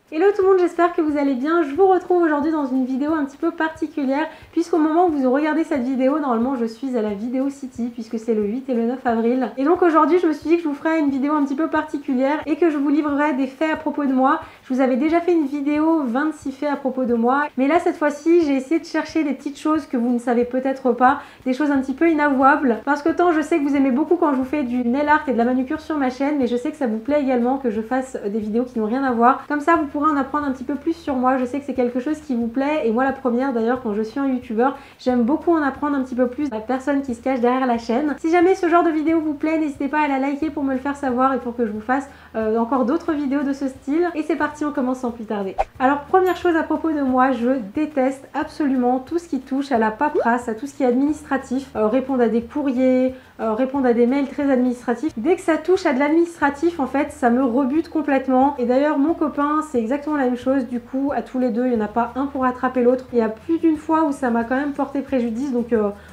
Hello tout le monde, j'espère que vous allez bien. Je vous retrouve aujourd'hui dans une vidéo un petit peu particulière puisqu'au moment où vous regardez cette vidéo, normalement je suis à la Vidéo City puisque c'est le 8 et le 9 avril. Et donc aujourd'hui je me suis dit que je vous ferais une vidéo un petit peu particulière et que je vous livrerai des faits à propos de moi. Je vous avais déjà fait une vidéo 26 faits à propos de moi, mais là cette fois-ci j'ai essayé de chercher des petites choses que vous ne savez peut-être pas, des choses un petit peu inavouables, parce que tant je sais que vous aimez beaucoup quand je vous fais du nail art et de la manucure sur ma chaîne, mais je sais que ça vous plaît également que je fasse des vidéos qui n'ont rien à voir. Comme ça vous pourrez en apprendre un petit peu plus sur moi. Je sais que c'est quelque chose qui vous plaît et moi la première d'ailleurs, quand je suis un youtubeur, j'aime beaucoup en apprendre un petit peu plus la personne qui se cache derrière la chaîne. Si jamais ce genre de vidéo vous plaît, n'hésitez pas à la liker pour me le faire savoir et pour que je vous fasse encore d'autres vidéos de ce style. Et c'est parti, on commence sans plus tarder. Alors première chose à propos de moi, je déteste absolument tout ce qui touche à la paperasse, à tout ce qui est administratif, répondre à des courriers, répondre à des mails très administratifs. Dès que ça touche à de l'administratif, en fait, ça me rebute complètement. Et d'ailleurs, mon copain, c'est exactement la même chose. Du coup, à tous les deux, il n'y en a pas un pour attraper l'autre. Il y a plus d'une fois où ça m'a quand même porté préjudice. Donc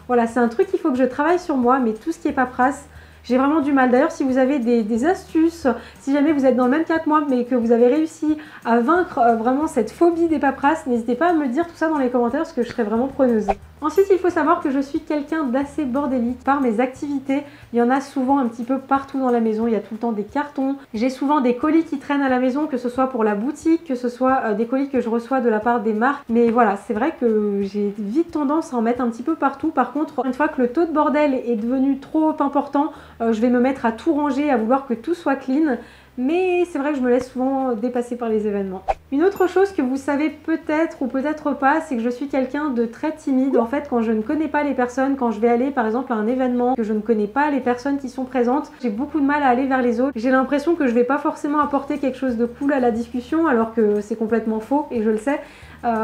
voilà, c'est un truc qu'il faut que je travaille sur moi. Mais tout ce qui est paperasse, j'ai vraiment du mal. D'ailleurs, si vous avez des astuces, si jamais vous êtes dans le même cas que moi, mais que vous avez réussi à vaincre vraiment cette phobie des paperasses, n'hésitez pas à me dire tout ça dans les commentaires parce que je serais vraiment preneuse. Ensuite, il faut savoir que je suis quelqu'un d'assez bordélique par mes activités. Il y en a souvent un petit peu partout dans la maison. Il y a tout le temps des cartons. J'ai souvent des colis qui traînent à la maison, que ce soit pour la boutique, que ce soit des colis que je reçois de la part des marques. Mais voilà, c'est vrai que j'ai vite tendance à en mettre un petit peu partout. Par contre, une fois que le taux de bordel est devenu trop important, je vais me mettre à tout ranger, à vouloir que tout soit clean. Mais c'est vrai que je me laisse souvent dépasser par les événements. Une autre chose que vous savez peut-être ou peut-être pas, c'est que je suis quelqu'un de très timide. En fait, quand je ne connais pas les personnes, quand je vais aller par exemple à un événement, que je ne connais pas les personnes qui sont présentes, j'ai beaucoup de mal à aller vers les autres. J'ai l'impression que je vais pas forcément apporter quelque chose de cool à la discussion, alors que c'est complètement faux et je le sais.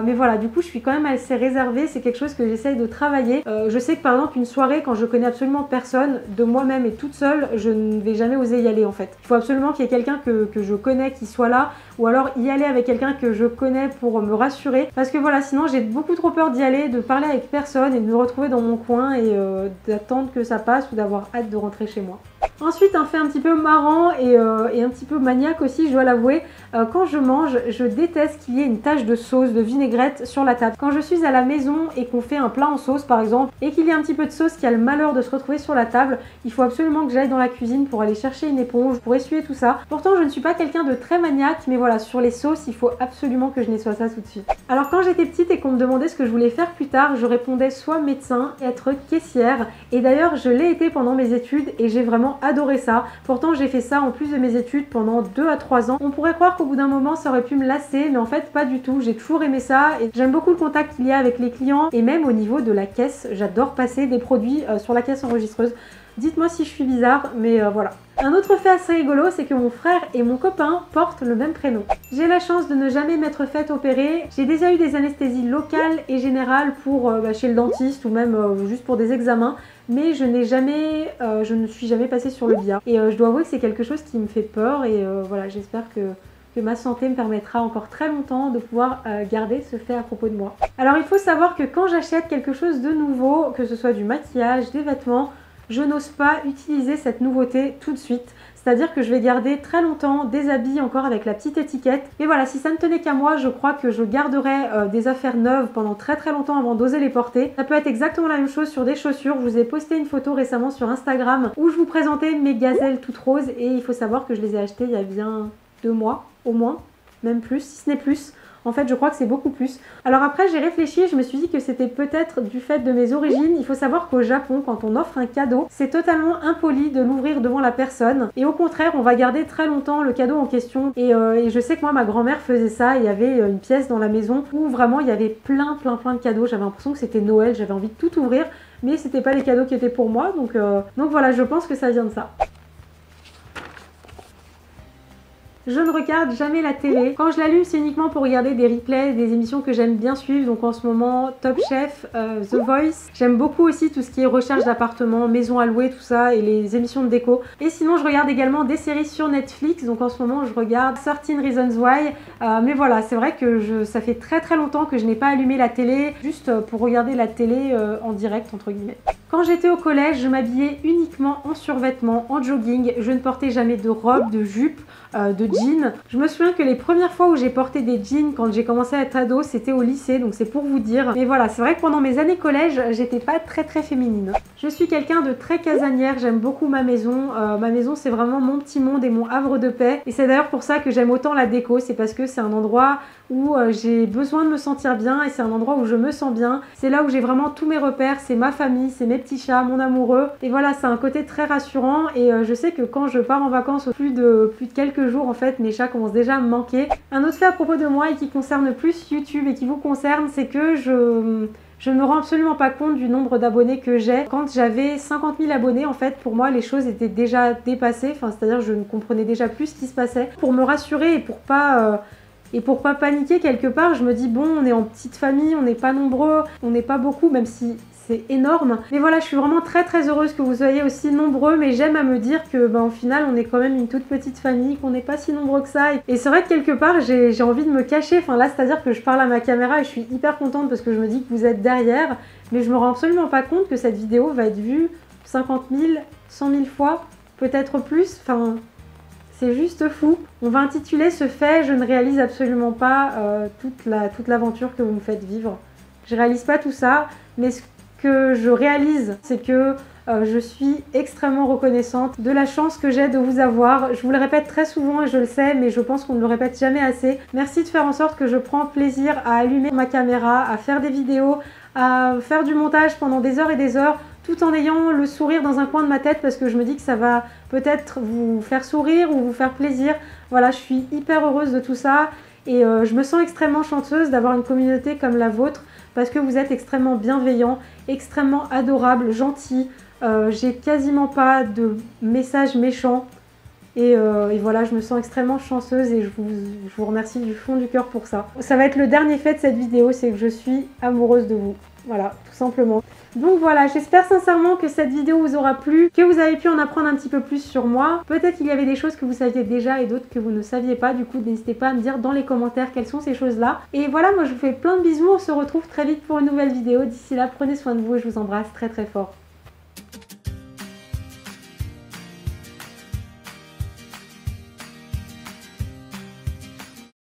Mais voilà, du coup je suis quand même assez réservée, c'est quelque chose que j'essaye de travailler. Je sais que par exemple une soirée, quand je connais absolument personne, de moi-même et toute seule, je ne vais jamais oser y aller en fait. Il faut absolument qu'il y ait quelqu'un que je connais qui soit là, ou alors y aller avec quelqu'un que je connais pour me rassurer. Parce que voilà, sinon j'ai beaucoup trop peur d'y aller, de parler avec personne et de me retrouver dans mon coin et d'attendre que ça passe ou d'avoir hâte de rentrer chez moi. Ensuite, un fait un petit peu marrant et un petit peu maniaque aussi, je dois l'avouer, quand je mange, je déteste qu'il y ait une tache de sauce, de vinaigrette sur la table. Quand je suis à la maison et qu'on fait un plat en sauce par exemple, et qu'il y a un petit peu de sauce qui a le malheur de se retrouver sur la table, il faut absolument que j'aille dans la cuisine pour aller chercher une éponge, pour essuyer tout ça. Pourtant, je ne suis pas quelqu'un de très maniaque, mais voilà, sur les sauces, il faut absolument que je nettoie ça tout de suite. Alors quand j'étais petite et qu'on me demandait ce que je voulais faire plus tard, je répondais soit médecin, être caissière. Et d'ailleurs, je l'ai été pendant mes études et j'ai vraiment adoré ça. Pourtant j'ai fait ça en plus de mes études pendant 2 à 3 ans. On pourrait croire qu'au bout d'un moment ça aurait pu me lasser, mais en fait pas du tout. J'ai toujours aimé ça et j'aime beaucoup le contact qu'il y a avec les clients et même au niveau de la caisse. J'adore passer des produits sur la caisse enregistreuse. Dites-moi si je suis bizarre, mais voilà. Un autre fait assez rigolo, c'est que mon frère et mon copain portent le même prénom. J'ai la chance de ne jamais m'être fait opérer. J'ai déjà eu des anesthésies locales et générales pour chez le dentiste ou même juste pour des examens. Mais je ne suis jamais passée sur le billard. Et je dois avouer que c'est quelque chose qui me fait peur et voilà, j'espère que ma santé me permettra encore très longtemps de pouvoir garder ce fait à propos de moi. Alors il faut savoir que quand j'achète quelque chose de nouveau, que ce soit du maquillage, des vêtements, je n'ose pas utiliser cette nouveauté tout de suite. C'est-à-dire que je vais garder très longtemps des habits encore avec la petite étiquette. Et voilà, si ça ne tenait qu'à moi, je crois que je garderais des affaires neuves pendant très longtemps avant d'oser les porter. Ça peut être exactement la même chose sur des chaussures. Je vous ai posté une photo récemment sur Instagram où je vous présentais mes gazelles toutes roses. Et il faut savoir que je les ai achetées il y a bien 2 mois, au moins, même plus, si ce n'est plus. En fait, je crois que c'est beaucoup plus. Alors après, j'ai réfléchi et je me suis dit que c'était peut-être du fait de mes origines. Il faut savoir qu'au Japon, quand on offre un cadeau, c'est totalement impoli de l'ouvrir devant la personne. Et au contraire, on va garder très longtemps le cadeau en question. Et je sais que moi, ma grand-mère faisait ça. Il y avait une pièce dans la maison où vraiment il y avait plein de cadeaux. J'avais l'impression que c'était Noël. J'avais envie de tout ouvrir. Mais c'était pas les cadeaux qui étaient pour moi. Donc voilà, je pense que ça vient de ça. Je ne regarde jamais la télé. Quand je l'allume, c'est uniquement pour regarder des replays, des émissions que j'aime bien suivre. Donc en ce moment, Top Chef, The Voice. J'aime beaucoup aussi tout ce qui est recherche d'appartements, maisons à louer, tout ça, et les émissions de déco. Et sinon, je regarde également des séries sur Netflix. Donc en ce moment, je regarde 13 Reasons Why. Mais voilà, c'est vrai que ça fait très longtemps que je n'ai pas allumé la télé, juste pour regarder la télé en direct, entre guillemets. Quand j'étais au collège, je m'habillais uniquement en survêtement, en jogging. Je ne portais jamais de robe, de jupe, de jeans. Je me souviens que les premières fois où j'ai porté des jeans quand j'ai commencé à être ado, c'était au lycée, donc c'est pour vous dire. Mais voilà, c'est vrai que pendant mes années collège, j'étais pas très féminine. Je suis quelqu'un de très casanière, j'aime beaucoup ma maison. Ma maison, c'est vraiment mon petit monde et mon havre de paix. Et c'est d'ailleurs pour ça que j'aime autant la déco, c'est parce que c'est un endroit où j'ai besoin de me sentir bien et c'est un endroit où je me sens bien. C'est là où j'ai vraiment tous mes repères, c'est ma famille, c'est mes petits chats, mon amoureux. Et voilà, c'est un côté très rassurant et je sais que quand je pars en vacances au plus de quelques jours, en fait, mes chats commencent déjà à me manquer. Un autre fait à propos de moi et qui concerne plus YouTube et qui vous concerne, c'est que je ne me rends absolument pas compte du nombre d'abonnés que j'ai. Quand j'avais 50 000 abonnés, en fait, pour moi, les choses étaient déjà dépassées. Enfin, c'est-à-dire je ne comprenais déjà plus ce qui se passait. Pour me rassurer et pour pas paniquer quelque part, je me dis bon, on est en petite famille, on n'est pas nombreux, on n'est pas beaucoup, même si c'est énorme. Mais voilà, je suis vraiment très heureuse que vous soyez aussi nombreux, mais j'aime à me dire que au final, on est quand même une toute petite famille, qu'on n'est pas si nombreux que ça. Et c'est vrai que quelque part, j'ai envie de me cacher. Enfin là, c'est-à-dire que je parle à ma caméra et je suis hyper contente parce que je me dis que vous êtes derrière, mais je me rends absolument pas compte que cette vidéo va être vue 50 000, 100 000 fois, peut-être plus. Enfin, c'est juste fou. On va intituler ce fait « Je ne réalise absolument pas toute l'aventure que vous me faites vivre ». Je réalise pas tout ça, mais ce que je réalise, c'est que je suis extrêmement reconnaissante de la chance que j'ai de vous avoir. Je vous le répète très souvent et je le sais, mais je pense qu'on ne le répète jamais assez. Merci de faire en sorte que je prends plaisir à allumer ma caméra, à faire des vidéos, à faire du montage pendant des heures et des heures, tout en ayant le sourire dans un coin de ma tête parce que je me dis que ça va peut-être vous faire sourire ou vous faire plaisir. Voilà, je suis hyper heureuse de tout ça et je me sens extrêmement chanceuse d'avoir une communauté comme la vôtre parce que vous êtes extrêmement bienveillants, extrêmement adorables, gentils. J'ai quasiment pas de messages méchants et voilà, je me sens extrêmement chanceuse et je vous remercie du fond du cœur pour ça. Ça va être le dernier fait de cette vidéo, c'est que je suis amoureuse de vous. Voilà, tout simplement. Donc voilà, j'espère sincèrement que cette vidéo vous aura plu, que vous avez pu en apprendre un petit peu plus sur moi. Peut-être qu'il y avait des choses que vous saviez déjà et d'autres que vous ne saviez pas. Du coup, n'hésitez pas à me dire dans les commentaires quelles sont ces choses-là. Et voilà, moi je vous fais plein de bisous. On se retrouve très vite pour une nouvelle vidéo. D'ici là, prenez soin de vous et je vous embrasse très fort.